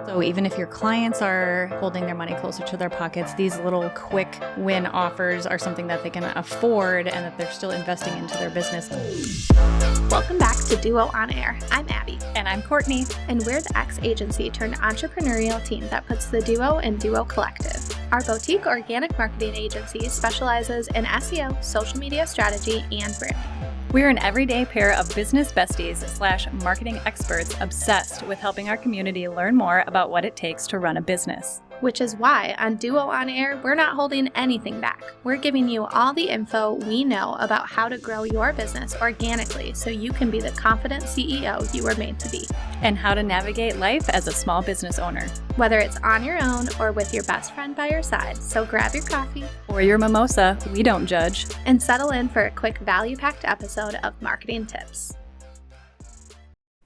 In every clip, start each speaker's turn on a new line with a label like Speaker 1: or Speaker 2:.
Speaker 1: So even if your clients are holding their money closer to their pockets, these little quick win offers are something that they can afford and that they're still investing into their business.
Speaker 2: Welcome back to Duo On Air. I'm Abby.
Speaker 1: And I'm Courtney.
Speaker 2: And we're the ex-agency turned entrepreneurial team that puts the Duo in Duo Collective. Our boutique organic marketing agency specializes in SEO, social media strategy, and branding.
Speaker 1: We're an everyday pair of business besties / marketing experts obsessed with helping our community learn more about what it takes to run a business.
Speaker 2: Which is why on Duo On Air, we're not holding anything back. We're giving you all the info we know about how to grow your business organically so you can be the confident CEO you were made to be.
Speaker 1: And how to navigate life as a small business owner.
Speaker 2: Whether it's on your own or with your best friend by your side, so grab your coffee
Speaker 1: or your mimosa, we don't judge,
Speaker 2: and settle in for a quick value-packed episode of Marketing Tips.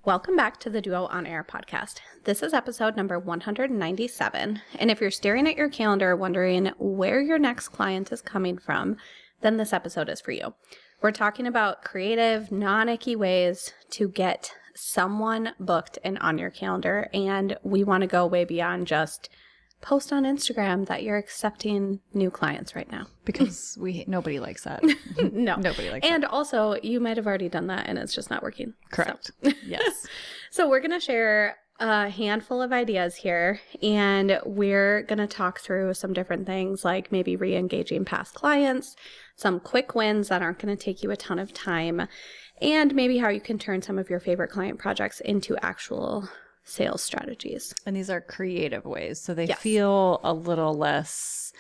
Speaker 2: Welcome back to the Duo On Air podcast. This is episode number 197, and if you're staring at your calendar wondering where your next client is coming from, then this episode is for you. We're talking about creative, non-icky ways to get someone booked and on your calendar, and we want to go way beyond just post on Instagram that you're accepting new clients right now.
Speaker 1: Because nobody likes that.
Speaker 2: No.
Speaker 1: Nobody likes
Speaker 2: and
Speaker 1: that.
Speaker 2: also, you might have already done that and it's just not working.
Speaker 1: Correct.
Speaker 2: So.
Speaker 1: Yes.
Speaker 2: So we're going to share a handful of ideas here, and we're going to talk through some different things like maybe re-engaging past clients, some quick wins that aren't going to take you a ton of time, and maybe how you can turn some of your favorite client projects into actual sales strategies.
Speaker 1: And these are creative ways, so they
Speaker 2: Yes.
Speaker 1: feel a little less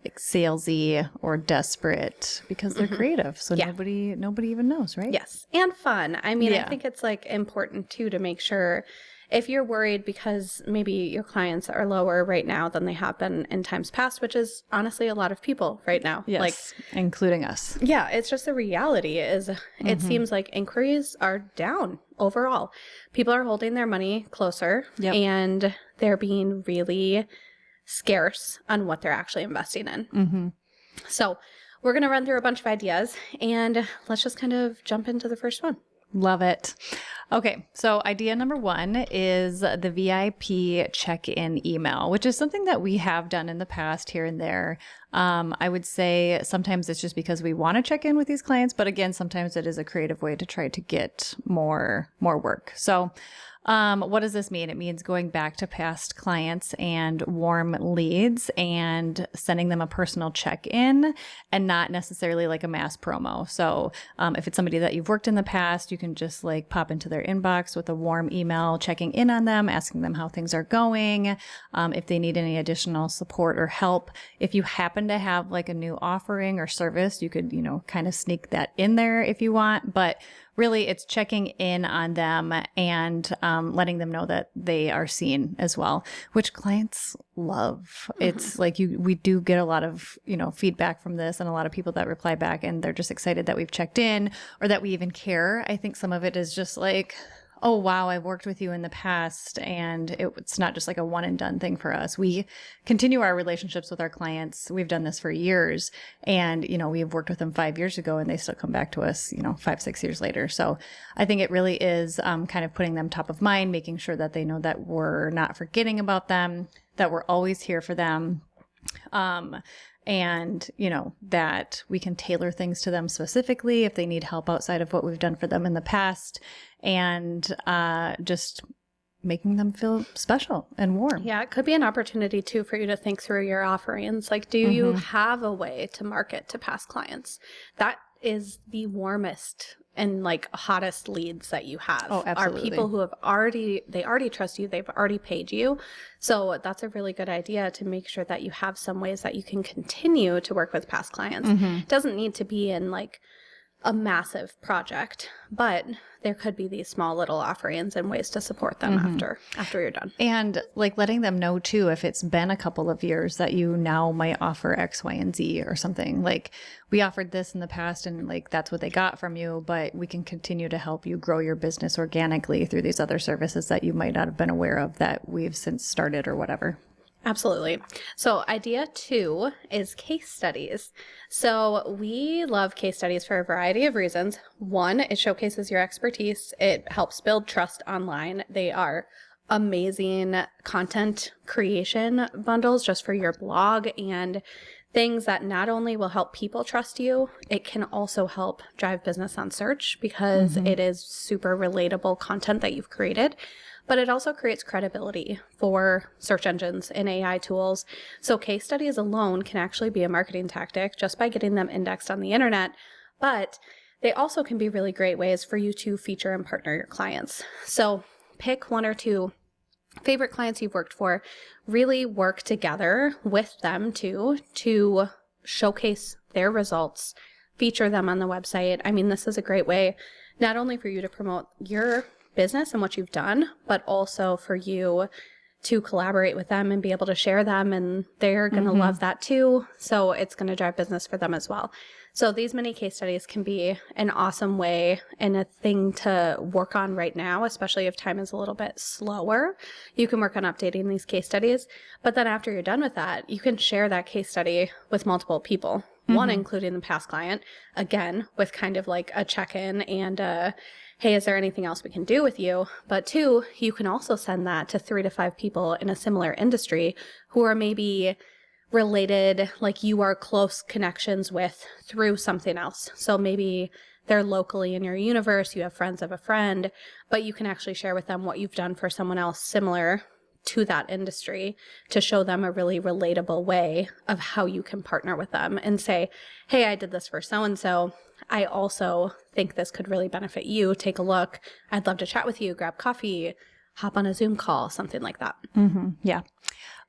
Speaker 1: like salesy or desperate because they're creative. So
Speaker 2: Yeah.
Speaker 1: nobody even knows, right?
Speaker 2: Yes. And fun. I mean,
Speaker 1: Yeah.
Speaker 2: I think it's like important too to make sure if you're worried because maybe your clients are lower right now than they have been in times past, which is honestly a lot of people right now.
Speaker 1: Yes,
Speaker 2: Like,
Speaker 1: including us.
Speaker 2: yeah, it's just the reality is it seems like inquiries are down overall. People are holding their money closer
Speaker 1: Yep.
Speaker 2: and they're being really scarce on what they're actually investing in.
Speaker 1: Mm-hmm.
Speaker 2: So we're going to run through a bunch of ideas and let's just kind of jump into the first one.
Speaker 1: Love it. Okay, so idea number one is the VIP check-in email, which is something that we have done in the past here and there. I would say sometimes it's just because we want to check in with these clients, but again, sometimes it is a creative way to try to get more work. So what does this mean? It means going back to past clients and warm leads and sending them a personal check-in and not necessarily like a mass promo. So if it's somebody that you've worked in the past, you can just like pop into their inbox with a warm email, checking in on them, asking them how things are going, if they need any additional support or help. If you happen to have like a new offering or service, you could, kind of sneak that in there if you want. But really, it's checking in on them and letting them know that they are seen as well, which clients love. Mm-hmm. It's like we do get a lot of, feedback from this and a lot of people that reply back and they're just excited that we've checked in or that we even care. I think some of it is just like, oh, wow, I've worked with you in the past and it's not just like a one and done thing for us. We continue our relationships with our clients. We've done this for years and, we've worked with them 5 years ago and they still come back to us, 5-6 years later. So I think it really is kind of putting them top of mind, making sure that they know that we're not forgetting about them, that we're always here for them. And, that we can tailor things to them specifically if they need help outside of what we've done for them in the past and just making them feel special and warm.
Speaker 2: Yeah, it could be an opportunity too for you to think through your offerings. Like, do you have a way to market to past clients? That is the warmest and like hottest leads that you have.
Speaker 1: Oh, absolutely.
Speaker 2: Are people who they already trust you, they've already paid you. So that's a really good idea to make sure that you have some ways that you can continue to work with past clients. It doesn't need to be in like a massive project, but there could be these small little offerings and ways to support them after you're done.
Speaker 1: And like letting them know too, if it's been a couple of years that you now might offer X, Y, and Z or something. Like we offered this in the past and like that's what they got from you, but we can continue to help you grow your business organically through these other services that you might not have been aware of that we've since started or whatever.
Speaker 2: Absolutely. So idea 2 is case studies. So we love case studies for a variety of reasons. One, it showcases your expertise. It helps build trust online. They are amazing content creation bundles just for your blog and things that not only will help people trust you, it can also help drive business on search because it is super relatable content that you've created. But it also creates credibility for search engines and AI tools. So case studies alone can actually be a marketing tactic just by getting them indexed on the internet. But they also can be really great ways for you to feature and partner your clients. So pick one or two favorite clients you've worked for, really work together with them to showcase their results, feature them on the website. I mean, this is a great way not only for you to promote your business and what you've done, but also for you to collaborate with them and be able to share them, and they're going to love that too. So it's going to drive business for them as well. So these mini case studies can be an awesome way and a thing to work on right now, especially if time is a little bit slower. You can work on updating these case studies, but then after you're done with that, you can share that case study with multiple people. One, including the past client, again, with kind of like a check-in and hey, is there anything else we can do with you? But two, you can also send that to 3 to 5 people in a similar industry who are maybe related, like you are close connections with through something else. So maybe they're locally in your universe, you have friends of a friend, but you can actually share with them what you've done for someone else similar to that industry to show them a really relatable way of how you can partner with them and say, hey, I did this for so-and-so. I also think this could really benefit you. Take a look. I'd love to chat with you, grab coffee, hop on a Zoom call, something like that.
Speaker 1: Yeah.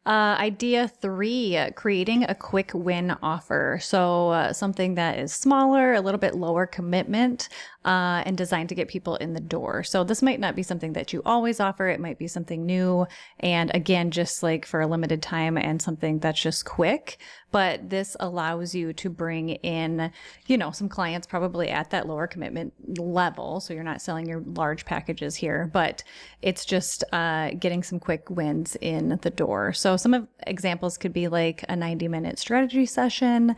Speaker 1: Idea 3, creating a quick win offer. So something that is smaller, a little bit lower commitment, and designed to get people in the door. So this might not be something that you always offer. It might be something new. And again, just like for a limited time and something that's just quick. But this allows you to bring in, some clients probably at that lower commitment level. So you're not selling your large packages here, but it's just getting some quick wins in the door. So some of examples could be like a 90-minute strategy session.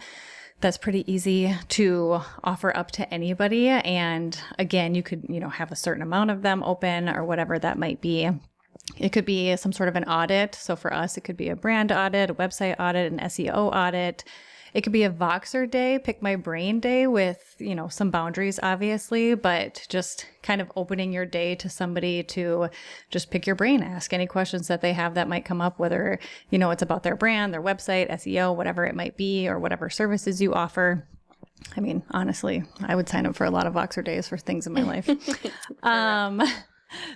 Speaker 1: That's pretty easy to offer up to anybody. And again, you could, have a certain amount of them open or whatever that might be. It could be some sort of an audit. So for us, it could be a brand audit, a website audit, an SEO audit. It could be a Voxer day, pick my brain day with, some boundaries, obviously, but just kind of opening your day to somebody to just pick your brain, ask any questions that they have that might come up, whether, it's about their brand, their website, SEO, whatever it might be, or whatever services you offer. I mean, honestly, I would sign up for a lot of Voxer days for things in my life.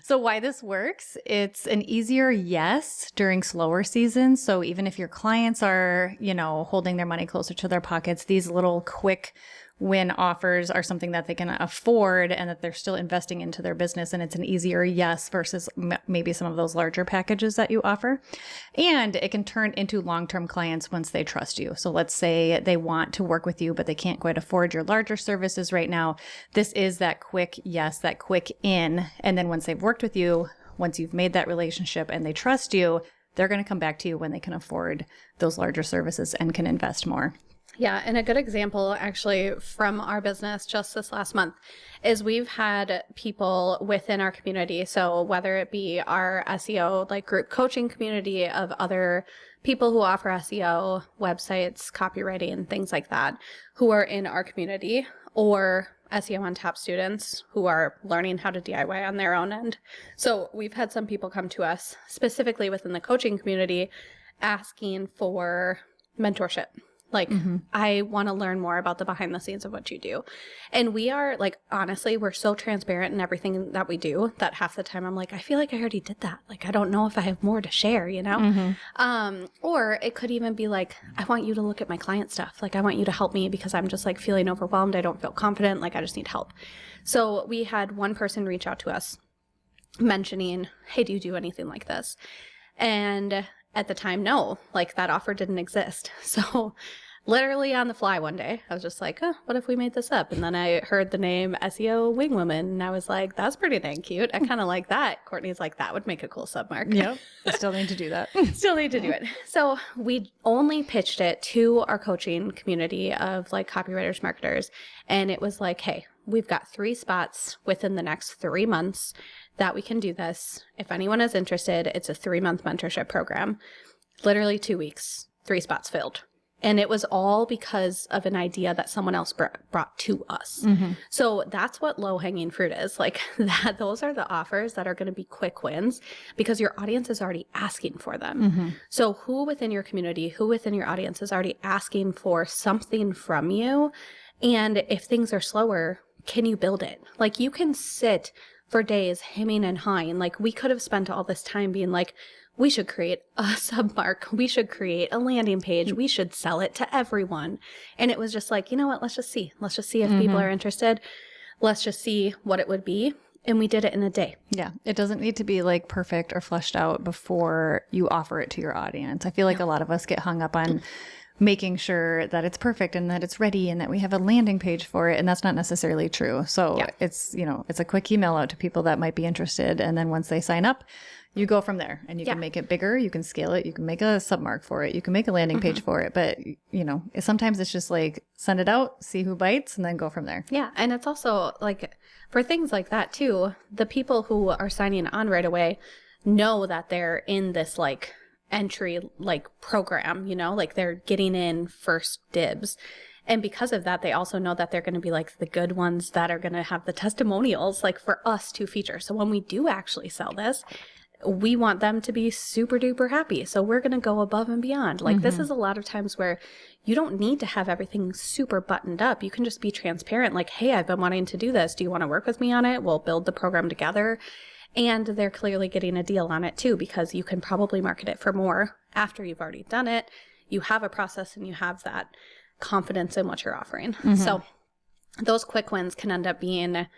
Speaker 1: So why this works, it's an easier yes during slower seasons. So even if your clients are, holding their money closer to their pockets, these little quick win offers are something that they can afford and that they're still investing into their business. And it's an easier yes versus maybe some of those larger packages that you offer. And it can turn into long-term clients once they trust you. So let's say they want to work with you, but they can't quite afford your larger services right now. This is that quick yes, that quick in. And then once they've worked with you, once you've made that relationship and they trust you, they're going to come back to you when they can afford those larger services and can invest more.
Speaker 2: Yeah, and a good example actually from our business just this last month is we've had people within our community. So whether it be our SEO like group coaching community of other people who offer SEO, websites, copywriting, things like that, who are in our community, or SEO on Tap students who are learning how to DIY on their own end. So we've had some people come to us specifically within the coaching community asking for mentorship. Like, I want to learn more about the behind the scenes of what you do. And we are like, honestly, we're so transparent in everything that we do that half the time I'm like, I feel like I already did that. Like, I don't know if I have more to share, Or it could even be like, I want you to look at my client stuff. Like, I want you to help me because I'm just like feeling overwhelmed. I don't feel confident. Like, I just need help. So we had one person reach out to us mentioning, hey, do you do anything like this? And at the time, no, like that offer didn't exist. So literally on the fly one day, I was just like, what if we made this up? And then I heard the name SEO Wingwoman, and I was like, that's pretty dang cute. I kind of like that. Courtney's like, that would make a cool submark.
Speaker 1: Yep. I still need to do that.
Speaker 2: Still need to do it. So we only pitched it to our coaching community of like copywriters, marketers. And it was like, hey, we've got 3 spots within the next 3 months that we can do this. If anyone is interested, it's a 3-month mentorship program. Literally 2 weeks, 3 spots filled. And it was all because of an idea that someone else brought to us.
Speaker 1: Mm-hmm.
Speaker 2: So that's what low-hanging fruit is. Like that, those are the offers that are going to be quick wins because your audience is already asking for them.
Speaker 1: Mm-hmm.
Speaker 2: So who within your community, who within your audience is already asking for something from you? And if things are slower, can you build it? Like you can sit for days hemming and hawing. Like we could have spent all this time being like, we should create a submark. We should create a landing page. We should sell it to everyone. And it was just like, you know what? Let's just see. Let's just see if people are interested. Let's just see what it would be. And we did it in a day.
Speaker 1: Yeah. It doesn't need to be like perfect or fleshed out before you offer it to your audience. I feel like a lot of us get hung up on making sure that it's perfect and that it's ready and that we have a landing page for it. And that's not necessarily true. So it's, you know, it's a quick email out to people that might be interested. And then once they sign up, you go from there and you can make it bigger. You can scale it. You can make a submark for it. You can make a landing page for it. But, you know, sometimes it's just like send it out, see who bites, and then go from there.
Speaker 2: Yeah. And it's also like for things like that too, the people who are signing on right away know that they're in this like entry like program, you know, like they're getting in first dibs. And because of that, they also know that they're going to be like the good ones that are going to have the testimonials like for us to feature. So when we do actually sell this, we want them to be super duper happy. So we're going to go above and beyond. Like this is a lot of times where you don't need to have everything super buttoned up. You can just be transparent. Like, hey, I've been wanting to do this. Do you want to work with me on it? We'll build the program together. And they're clearly getting a deal on it too, because you can probably market it for more after you've already done it. You have a process and you have that confidence in what you're offering. So those quick wins can end up being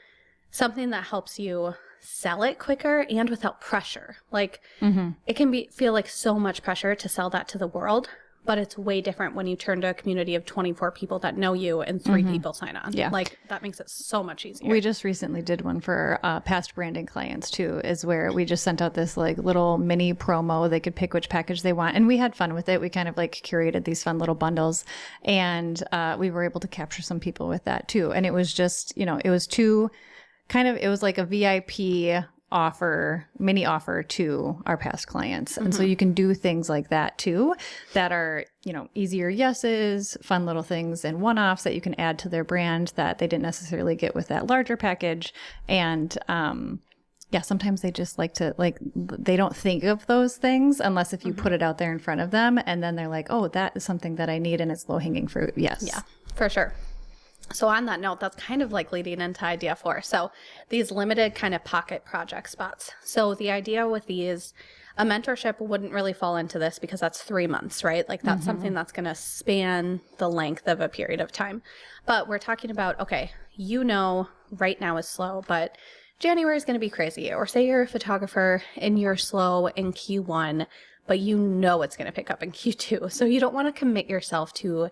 Speaker 2: something that helps you sell it quicker and without pressure. Like it can feel like so much pressure to sell that to the world, but it's way different when you turn to a community of 24 people that know you and 3 people sign on.
Speaker 1: Yeah.
Speaker 2: Like that makes it so much easier.
Speaker 1: We just recently did one for past branding clients too, is where we just sent out this like little mini promo. They could pick which package they want. And we had fun with it. We kind of like curated these fun little bundles and we were able to capture some people with that too. And it was just, you know, it was it was like a VIP mini offer to our past clients. And so you can do things like that too, that are, you know, easier yeses, fun little things and one-offs that you can add to their brand that they didn't necessarily get with that larger package. And, sometimes they just like to, like, they don't think of those things unless if you put it out there in front of them. And then they're like, oh, that is something that I need and it's low-hanging fruit. Yes.
Speaker 2: Yeah, for sure. So on that note, that's kind of like leading into idea 4. So these limited kind of pocket project spots. So the idea with these, a mentorship wouldn't really fall into this because that's 3 months, right? Like that's something that's going to span the length of a period of time. But we're talking about, okay, you know, right now is slow, but January is going to be crazy. Or say you're a photographer and you're slow in Q1, but you know it's going to pick up in Q2. So you don't want to commit yourself to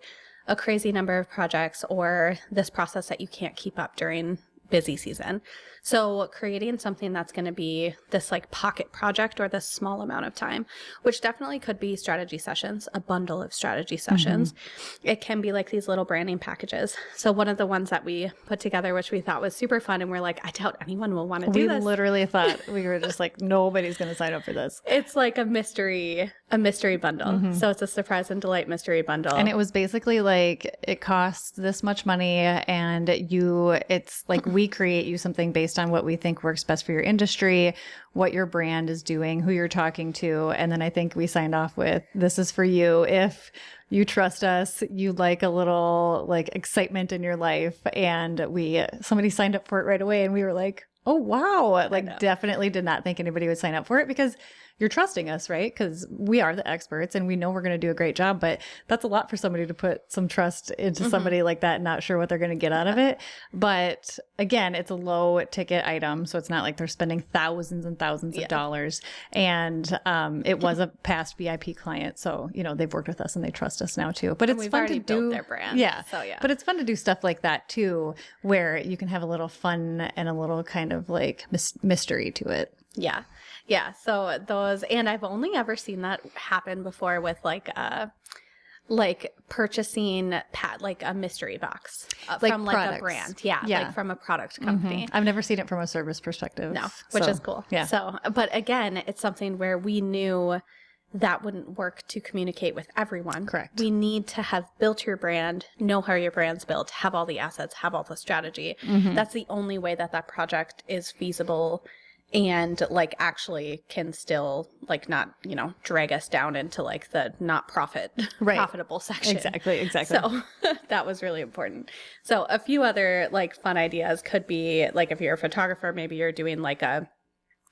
Speaker 2: a crazy number of projects or this process that you can't keep up during busy season. So creating something that's going to be this like pocket project or this small amount of time, which definitely could be strategy sessions, a bundle of strategy sessions. It can be like these little branding packages. So one of the ones that we put together, which we thought was super fun, and we're like, I doubt anyone will want to do this.
Speaker 1: We literally thought, we were just like, nobody's going to sign up for this.
Speaker 2: It's like a mystery bundle. So it's a surprise and delight mystery bundle.
Speaker 1: And it was basically like, it costs this much money and it's like we create you something based on what we think works best for your industry, what your brand is doing, who you're talking to. And then I think we signed off with, this is for you if you trust us, you like a little like excitement in your life. And somebody signed up for it right away and we were like, oh, wow. Like definitely did not think anybody would sign up for it because you're trusting us, right? Because we are the experts and we know we're going to do a great job, but that's a lot for somebody to put some trust into somebody like that and not sure what they're going to get out of it. But again, it's a low ticket item. So it's not like they're spending thousands and thousands of dollars. And it was a past VIP client. So, you know, they've worked with us and they trust us now too. But it's fun to do
Speaker 2: their brand.
Speaker 1: Yeah.
Speaker 2: So yeah.
Speaker 1: But it's fun to do stuff like that too, where you can have a little fun and a little kind of like mystery to it.
Speaker 2: Yeah. Yeah. So those, and I've only ever seen that happen before with like like purchasing like a mystery box
Speaker 1: Like
Speaker 2: from like
Speaker 1: products.
Speaker 2: a brand. Yeah,
Speaker 1: Yeah.
Speaker 2: like from a product company.
Speaker 1: I've never seen it from a service perspective.
Speaker 2: No, which
Speaker 1: so,
Speaker 2: is cool.
Speaker 1: Yeah.
Speaker 2: So, but again, it's something where we knew that wouldn't work to communicate with everyone.
Speaker 1: Correct.
Speaker 2: We need to have built your brand, know how your brand's built, have all the assets, have all the strategy. That's the only way that that project is feasible and like actually can still like not, drag us down into like the not profitable section.
Speaker 1: Exactly.
Speaker 2: So that was really important. So a few other like fun ideas could be like if you're a photographer, maybe you're doing like a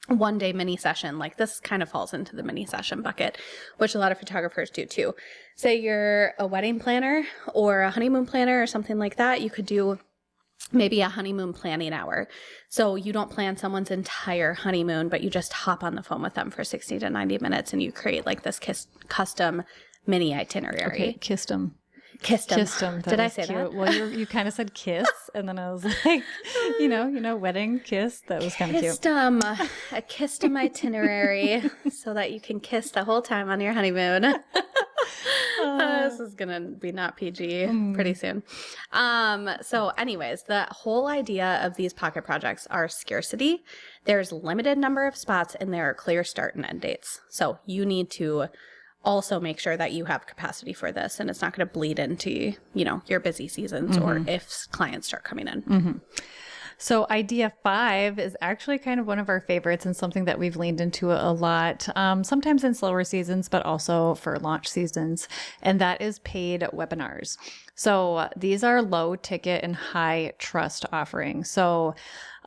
Speaker 2: one-day mini session. Like this kind of falls into the mini session bucket, which a lot of photographers do too. Say you're a wedding planner or a honeymoon planner or something like that. You could do maybe a honeymoon planning hour. So you don't plan someone's entire honeymoon, but you just hop on the phone with them for 60 to 90 minutes and you create like this custom mini itinerary.
Speaker 1: Okay, kissed him.
Speaker 2: Kissed him.
Speaker 1: That
Speaker 2: Did I
Speaker 1: was
Speaker 2: say
Speaker 1: cute.
Speaker 2: that?
Speaker 1: Well, you kind of said kiss, and then I was like, wedding kiss. That was kind of cute.
Speaker 2: Kissed him. A kissed him itinerary so that you can kiss the whole time on your honeymoon. This is going to be not PG pretty soon. So anyways, the whole idea of these pocket projects are scarcity. There's limited number of spots and there are clear start and end dates. So you need to also make sure that you have capacity for this and it's not going to bleed into, your busy seasons or if clients start coming in.
Speaker 1: So idea 5 is actually kind of one of our favorites and something that we've leaned into a lot, sometimes in slower seasons, but also for launch seasons. And that is paid webinars. So these are low ticket and high trust offerings. So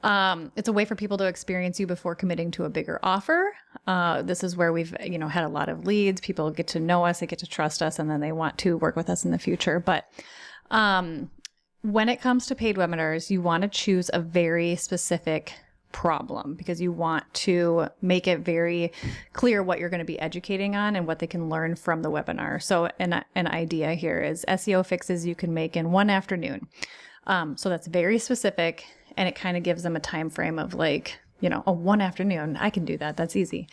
Speaker 1: it's a way for people to experience you before committing to a bigger offer. This is where we've, had a lot of leads. People get to know us, they get to trust us, and then they want to work with us in the future. But when it comes to paid webinars, you want to choose a very specific problem because you want to make it very clear what you're going to be educating on and what they can learn from the webinar. So an idea here is SEO fixes you can make in one afternoon. So that's very specific. And it kind of gives them a time frame of like, one afternoon. I can do that. That's easy.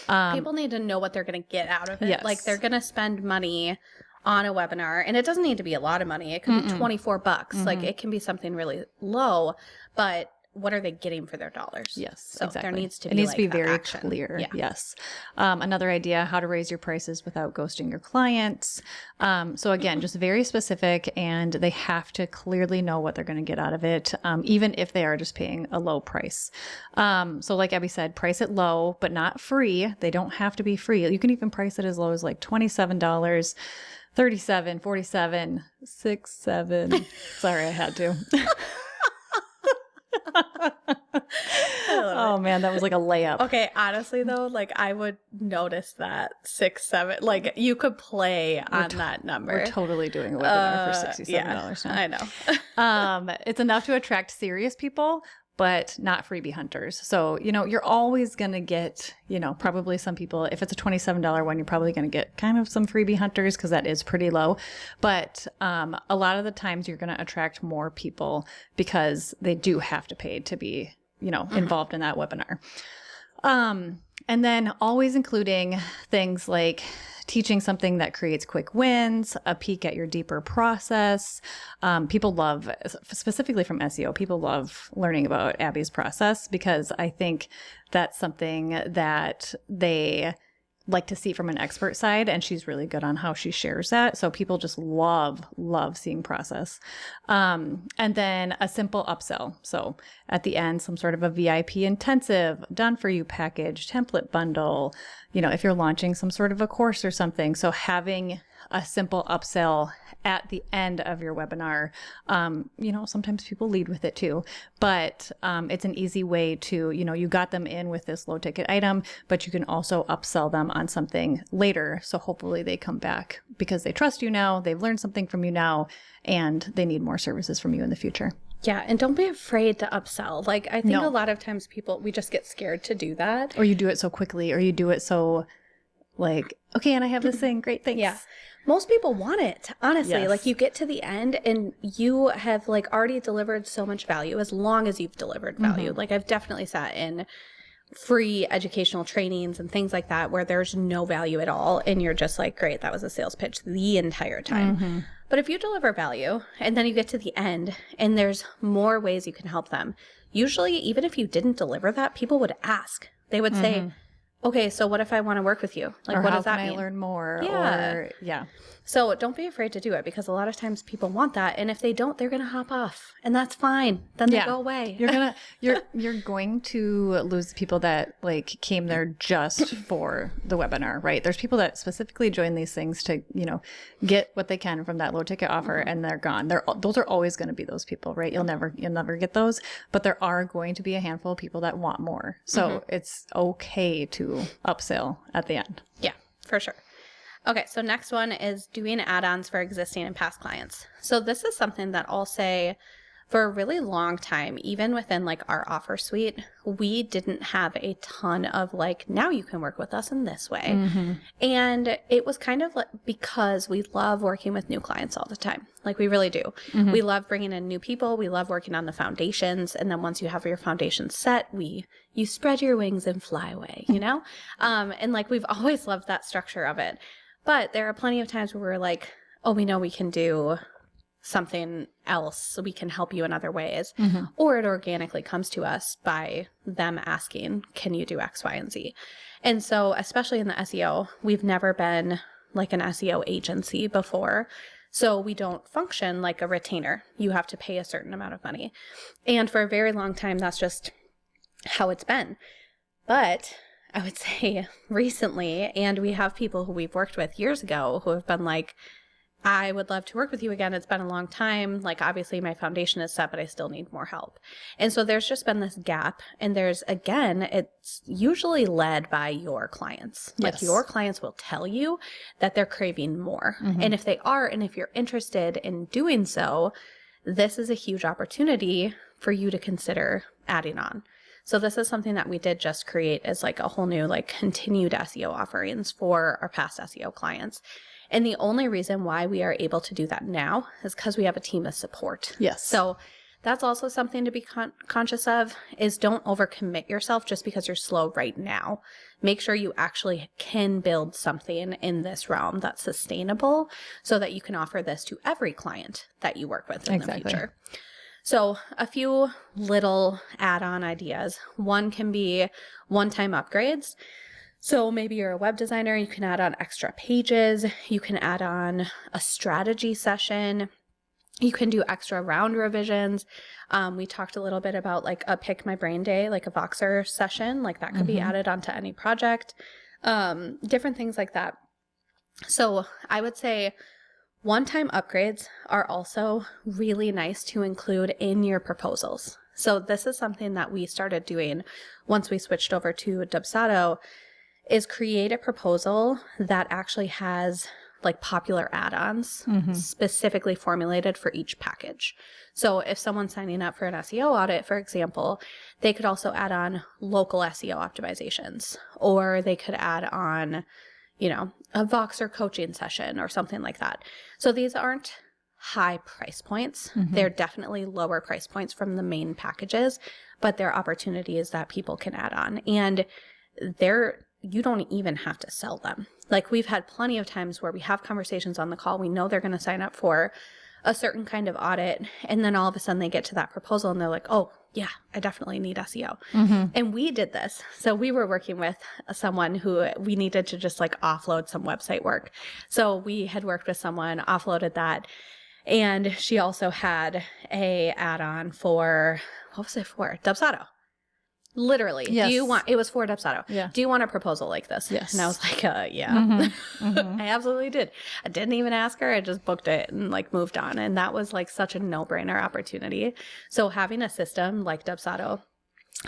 Speaker 2: People need to know what they're going to get out of it.
Speaker 1: Yes.
Speaker 2: Like they're going to spend money on a webinar, and it doesn't need to be a lot of money. It could be $24. Like it can be something really low, but what are they getting for their dollars?
Speaker 1: Yes,
Speaker 2: so
Speaker 1: exactly.
Speaker 2: There needs to be
Speaker 1: it needs to be
Speaker 2: that
Speaker 1: very
Speaker 2: action.
Speaker 1: clear.
Speaker 2: Yeah.
Speaker 1: Yes. Another idea: how to raise your prices without ghosting your clients. So again, just very specific, and they have to clearly know what they're going to get out of it, even if they are just paying a low price. So like Abby said, price it low, but not free. They don't have to be free. You can even price it as low as like $27. 37, 47, 6, 7. Sorry, I had to. Oh man, that was like a layup.
Speaker 2: Okay, honestly though, like I would notice that 6, 7, like you could play on that number.
Speaker 1: We're totally doing a webinar for $67 now.
Speaker 2: I know.
Speaker 1: It's enough to attract serious people, but not freebie hunters. So, you're always going to get, probably some people, if it's a $27 one, you're probably going to get kind of some freebie hunters because that is pretty low. But a lot of the times you're going to attract more people because they do have to pay to be, involved in that webinar. And then always including things like teaching something that creates quick wins, a peek at your deeper process. People love, specifically from SEO, people love learning about Abby's process because I think that's something that they like to see from an expert side, and she's really good on how she shares that. So people just love seeing process. And then a simple upsell. So at the end, some sort of a VIP intensive, done for you package, template bundle, if you're launching some sort of a course or something. So having a simple upsell at the end of your webinar, sometimes people lead with it too, but it's an easy way to, you got them in with this low ticket item, but you can also upsell them on something later. So hopefully they come back because they trust you now, they've learned something from you now, and they need more services from you in the future.
Speaker 2: Yeah, and don't be afraid to upsell. Like I think a lot of times we just get scared to do that.
Speaker 1: Or you do it so quickly, or you do it so like, okay, and I have this thing, great, thanks.
Speaker 2: Yeah. Most people want it, honestly.
Speaker 1: Yes.
Speaker 2: Like you get to the end and you have like already delivered so much value as long as you've delivered value. Like I've definitely sat in free educational trainings and things like that where there's no value at all and you're just like, great, that was a sales pitch the entire time. But if you deliver value and then you get to the end and there's more ways you can help them, usually even if you didn't deliver that, people would ask. They would say, okay, so what if I want to work with you? Like,
Speaker 1: Or
Speaker 2: what
Speaker 1: how
Speaker 2: does that
Speaker 1: can
Speaker 2: mean?
Speaker 1: I learn more?
Speaker 2: Yeah.
Speaker 1: Or
Speaker 2: So don't be afraid to do it because a lot of times people want that. And if they don't, they're going to hop off and that's fine. Then they go away.
Speaker 1: you're going to lose people that like came there just for the webinar, right? There's people that specifically join these things to, get what they can from that low ticket offer and they're gone. Those are always going to be those people, right? You'll never get those, but there are going to be a handful of people that want more. So it's okay to upsell at the end.
Speaker 2: Yeah, for sure. Okay, so next one is doing add-ons for existing and past clients. So this is something that I'll say for a really long time, even within like our offer suite, we didn't have a ton of like, now you can work with us in this way. And it was kind of like, because we love working with new clients all the time. Like we really do. We love bringing in new people. We love working on the foundations. And then once you have your foundations set, you spread your wings and fly away, and like, we've always loved that structure of it. But there are plenty of times where we're like, oh, we know we can do something else, so we can help you in other ways. Or it organically comes to us by them asking, can you do X, Y, and Z? And so, especially in the SEO, we've never been like an SEO agency before. So we don't function like a retainer. You have to pay a certain amount of money. And for a very long time, that's just how it's been. But I would say recently, and we have people who we've worked with years ago who have been like, I would love to work with you again. It's been a long time. Like, obviously my foundation is set, but I still need more help. And so there's just been this gap. And it's usually led by your clients. Like your clients will tell you that they're craving more. And if they are, and if you're interested in doing so, this is a huge opportunity for you to consider adding on. So this is something that we did just create as like a whole new like continued SEO offerings for our past SEO clients. And the only reason why we are able to do that now is because we have a team of support.
Speaker 1: Yes.
Speaker 2: So that's also something to be conscious of is don't overcommit yourself just because you're slow right now. Make sure you actually can build something in this realm that's sustainable so that you can offer this to every client that you work with in the future. So a few little add-on ideas. One can be one-time upgrades. So maybe you're a web designer, you can add on extra pages, you can add on a strategy session, you can do extra round revisions. We talked a little bit about like a Pick My Brain Day, like a Voxer session, like that could be added onto any project, different things like that. So I would say one-time upgrades are also really nice to include in your proposals. So this is something that we started doing once we switched over to Dubsado, is create a proposal that actually has like popular add-ons specifically formulated for each package. So if someone's signing up for an SEO audit, for example, they could also add on local SEO optimizations, or they could add on a Voxer coaching session or something like that. So these aren't high price points. They're definitely lower price points from the main packages, but they're opportunities that people can add on. And you don't even have to sell them. Like we've had plenty of times where we have conversations on the call. We know they're going to sign up for a certain kind of audit. And then all of a sudden they get to that proposal and they're like, oh yeah, I definitely need SEO. And we did this. So we were working with someone who we needed to just like offload some website work. So we had worked with someone, offloaded that. And she also had a add-on for, what was it for? Dubsado. Literally.
Speaker 1: Yes.
Speaker 2: It was for Dubsado.
Speaker 1: Yeah.
Speaker 2: Do you want a proposal like this?
Speaker 1: Yes.
Speaker 2: And I was like, yeah. I absolutely did. I didn't even ask her. I just booked it and like moved on. And that was like such a no-brainer opportunity. So having a system like Dubsado,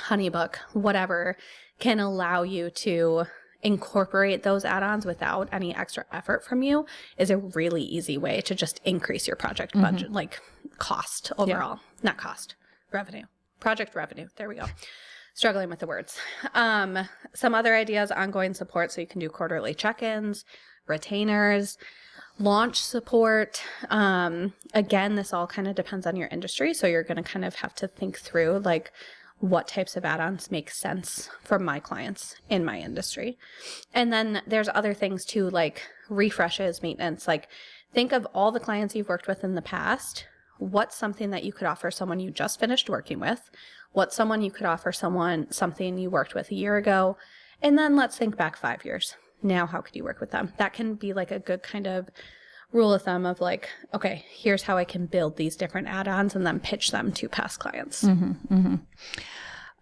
Speaker 2: Honeybook, whatever, can allow you to incorporate those add-ons without any extra effort from you is a really easy way to just increase your project budget, like cost overall. Not cost, revenue. Project revenue. There we go. Struggling with the words. Some other ideas, ongoing support. So you can do quarterly check-ins, retainers, launch support. Again, this all kind of depends on your industry. So you're going to kind of have to think through like, what types of add-ons make sense for my clients in my industry. And then there's other things too, like refreshes, maintenance. Like think of all the clients you've worked with in the past. What's something that you could offer someone you just finished working with? What's someone you could offer someone something you worked with a year ago? And then let's think back 5 years. Now, how could you work with them? That can be like a good kind of rule of thumb of like, okay, here's how I can build these different add-ons and then pitch them to past clients.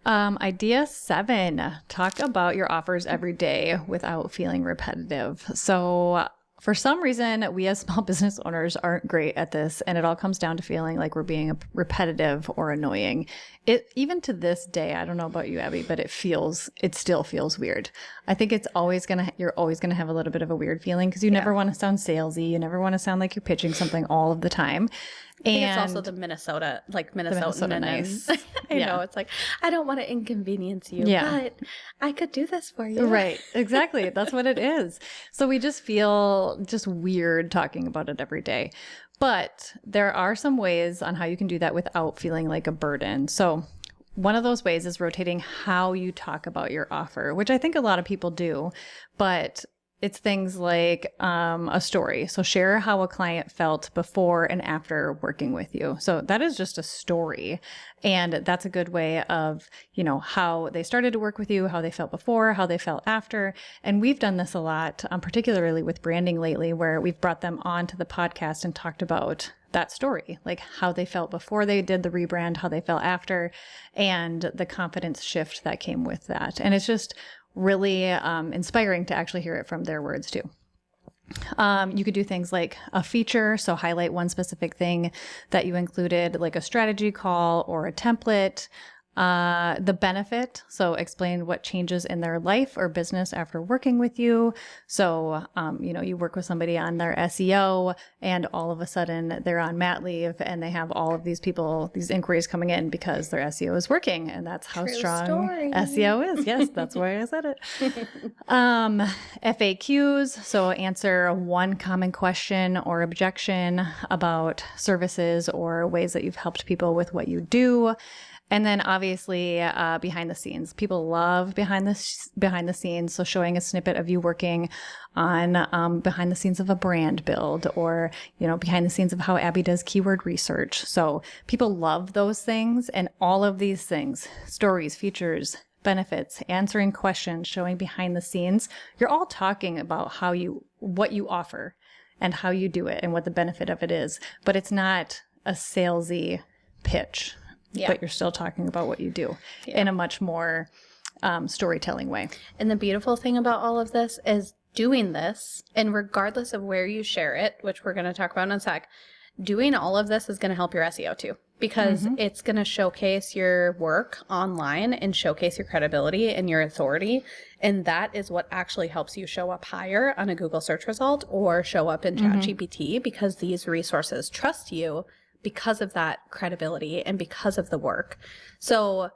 Speaker 1: Idea 7, talk about your offers every day without feeling repetitive. So for some reason, we as small business owners aren't great at this, and it all comes down to feeling like we're being repetitive or annoying. Even to this day, I don't know about you, Abby, but it still feels weird. I think you're always gonna have a little bit of a weird feeling because you never want to sound salesy. You never want to sound like you're pitching something all of the time.
Speaker 2: I think it's also the Minnesota nice. I know, it's like, I don't want to inconvenience you, but I could do this for you.
Speaker 1: Right, exactly. That's what it is. So we just feel just weird talking about it every day. But there are some ways on how you can do that without feeling like a burden. So one of those ways is rotating how you talk about your offer, which I think a lot of people do, but it's things like a story. So share how a client felt before and after working with you. So that is just a story. And that's a good way of, how they started to work with you, how they felt before, how they felt after. And we've done this a lot, particularly with branding lately, where we've brought them onto the podcast and talked about that story, like how they felt before they did the rebrand, how they felt after, and the confidence shift that came with that. And it's just really inspiring to actually hear it from their words too. You could do things like a feature, so highlight one specific thing that you included, like a strategy call or a template. The benefit, so explain what changes in their life or business after working with you. So, you work with somebody on their SEO and all of a sudden they're on mat leave and they have all of these inquiries coming in because their SEO is working. And that's how strong SEO is. Yes, that's why I said it. FAQs, so answer one common question or objection about services or ways that you've helped people with what you do. And then obviously behind the scenes. People love behind the scenes. So showing a snippet of you working on behind the scenes of a brand build or, behind the scenes of how Abby does keyword research. So people love those things, and all of these things, stories, features, benefits, answering questions, showing behind the scenes, you're all talking about what you offer and how you do it and what the benefit of it is. But it's not a salesy pitch. Yeah. But you're still talking about what you do in a much more storytelling way.
Speaker 2: And the beautiful thing about all of this is doing this, and regardless of where you share it, which we're going to talk about in a sec, doing all of this is going to help your SEO too, because it's going to showcase your work online and showcase your credibility and your authority. And that is what actually helps you show up higher on a Google search result or show up in ChatGPT, because these resources trust you because of that credibility and because of the work. So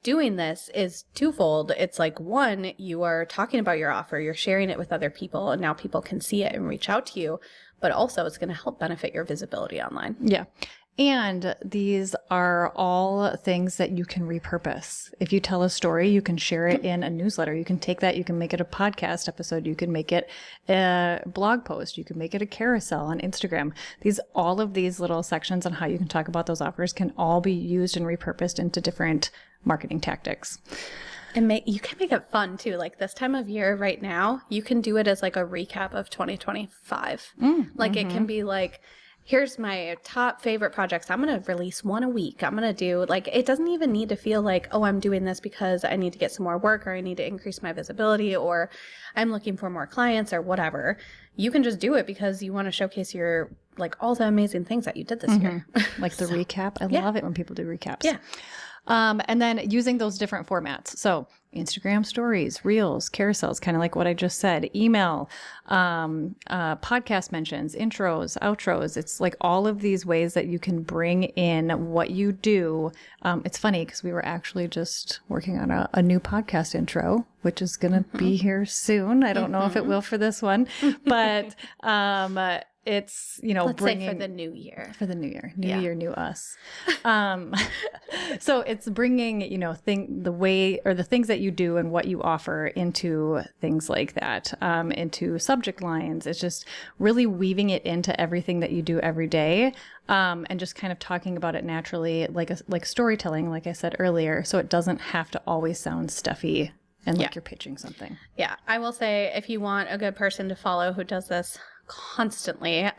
Speaker 2: doing this is twofold. It's like, one, you are talking about your offer, you're sharing it with other people, and now people can see it and reach out to you, but also it's going to help benefit your visibility online.
Speaker 1: Yeah. And these are all things that you can repurpose. If you tell a story, you can share it in a newsletter. You can take that, you can make it a podcast episode. You can make it a blog post. You can make it a carousel on Instagram. All of these little sections on how you can talk about those offers can all be used and repurposed into different marketing tactics.
Speaker 2: And you can make it fun too. Like this time of year right now, you can do it as like a recap of 2025. It can be like, here's my top favorite projects. I'm going to release one a week. I'm going to do it doesn't even need to feel like, oh, I'm doing this because I need to get some more work or I need to increase my visibility or I'm looking for more clients or whatever. You can just do it because you want to showcase your, all the amazing things that you did this year.
Speaker 1: Like the recap. I love it when people do recaps.
Speaker 2: Yeah.
Speaker 1: And then using those different formats. So Instagram stories, reels, carousels, kind of like what I just said, email, podcast mentions, intros, outros. It's like all of these ways that you can bring in what you do. It's funny because we were actually just working on a new podcast intro, which is going to be here soon. I don't know if it will for this one, but it's,
Speaker 2: Let's
Speaker 1: bringing
Speaker 2: say for the new year.
Speaker 1: for the new year, new
Speaker 2: Yeah.
Speaker 1: year, new us. So it's bringing, the way or the things that you do and what you offer into things like that, into subject lines. It's just really weaving it into everything that you do every day. And just kind of talking about it naturally, like storytelling, like I said earlier. So it doesn't have to always sound stuffy and like you're pitching something.
Speaker 2: Yeah, I will say if you want a good person to follow who does this constantly,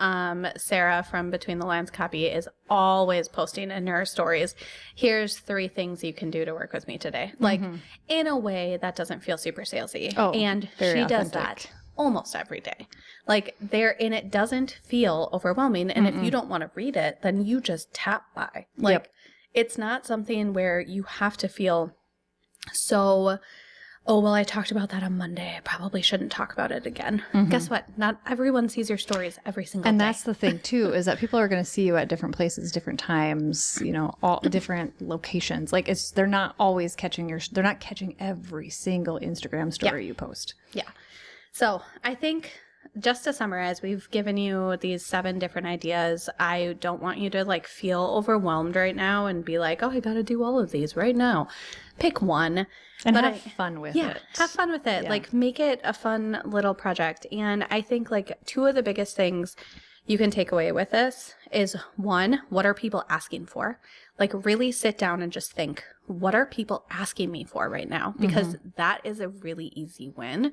Speaker 2: Sarah from Between the Lines Copy is always posting in her stories, here's 3 things you can do to work with me today. Like in a way that doesn't feel super salesy.
Speaker 1: Oh,
Speaker 2: and
Speaker 1: very
Speaker 2: she does
Speaker 1: authentic.
Speaker 2: that almost every day. Like and it doesn't feel overwhelming. And if you don't want to read it, then you just tap by. Like it's not something where you have to feel so, oh, well, I talked about that on Monday. I probably shouldn't talk about it again. Guess what? Not everyone sees your stories every single
Speaker 1: And
Speaker 2: day.
Speaker 1: that's the thing too, is that people are going to see you at different places, different times, all different locations. Like they're not always they're not catching every single Instagram story you post.
Speaker 2: Yeah. So I think just to summarize, we've given you these 7 different ideas. I don't want you to feel overwhelmed right now and be like, oh, I got to do all of these right now. Pick one.
Speaker 1: And have fun with it.
Speaker 2: Yeah, have fun with it. Yeah. Make it a fun little project. And I think 2 of the biggest things you can take away with this is 1, what are people asking for? Really sit down and just think, what are people asking me for right now? Because that is a really easy win.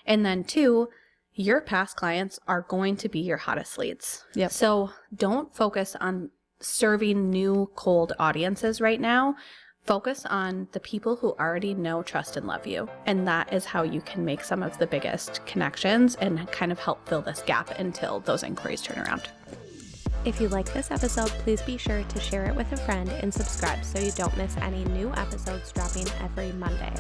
Speaker 2: And then 2, your past clients are going to be your hottest leads.
Speaker 1: Yep.
Speaker 2: So don't focus on serving new cold audiences right now. Focus on the people who already know, trust, and love you. And that is how you can make some of the biggest connections and kind of help fill this gap until those inquiries turn around.
Speaker 3: If you like this episode, please be sure to share it with a friend and subscribe so you don't miss any new episodes dropping every Monday.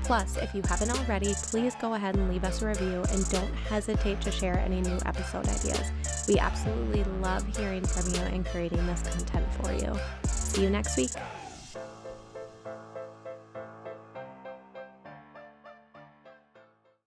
Speaker 3: Plus, if you haven't already, please go ahead and leave us a review and don't hesitate to share any new episode ideas. We absolutely love hearing from you and creating this content for you. See you next week.